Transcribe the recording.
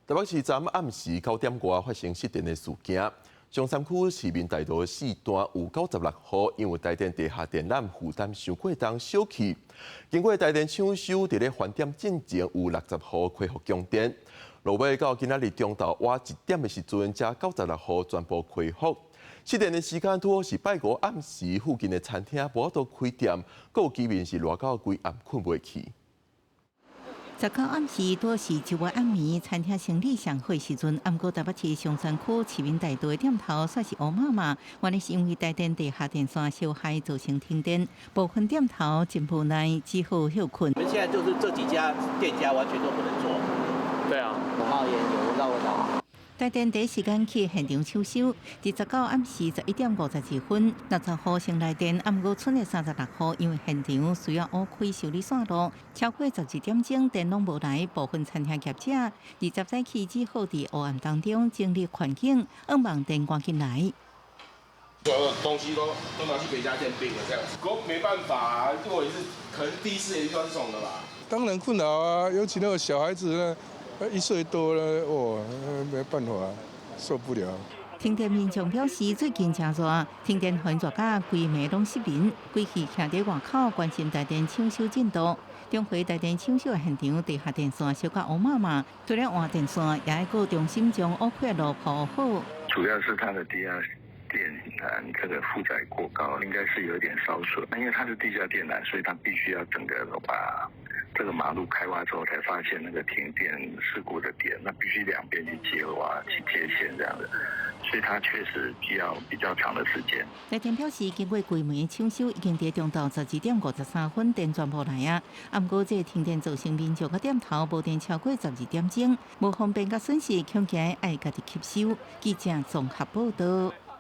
台北市昨暗时9点外发生失电的事件，中山区市民大道4段有96户，因为台电地下电缆负担伤过重小气，经过台电抢修，伫咧还电进前有60户恢复供电，落尾到今仔日中昼晚1点的时阵，才96户全部恢复。失电的时间拄好是拜五暗时，附近的餐厅无法度开店，阁有居民是热到规暗困袂去。19暗时，多是周末暗暝，餐厅生意上好时阵。毋过台北市松山区市民大道的店头算是乌麻麻，原来是因为台电地下电线烧害造成停电，部分店头真无奈，只好休困。我们现在就是这几家店家完全都不能做。对啊，有冒烟，有绕道。台电第一时间去现场抢修，伫19暗时11点52分，60户先来电，毋过剩的36户因为现场需要挖开修理线路，超过12点钟电拢无来，部分餐厅业者20早起只好伫黑暗当中整理环境，希望电赶紧来。东西都拿去别家店订了这样子，不过没办法啊，我也是可能第一次也遇到这种的吧。当然困扰啊，尤其那个小孩子呢。1岁多了，哦，没办法，受不了。停电民众表示，最近真热，停电很热甲规暝拢失眠，规气徛伫外口关心台电抢修进度。中回台电抢修的现场，地下电线烧到乌麻麻，除了换电线，也要搁重新将乌开路铺好。主要是它的地下电缆这个负载过高，应该是有点烧损。因为它是地下电缆，所以它必须要整个把这个马路开挖之后，才发现那个停电事故的点，那必须两边去接挖、去接线这样的，所以它确实需要比较长的时间。台电表示，经过规暝抢修，已经伫中昼12点53分电全部来啊。毋过，这停电造成民众个店头无电超过12点钟，无方便甲损失，恐惊爱家己吸收。记者综合报道。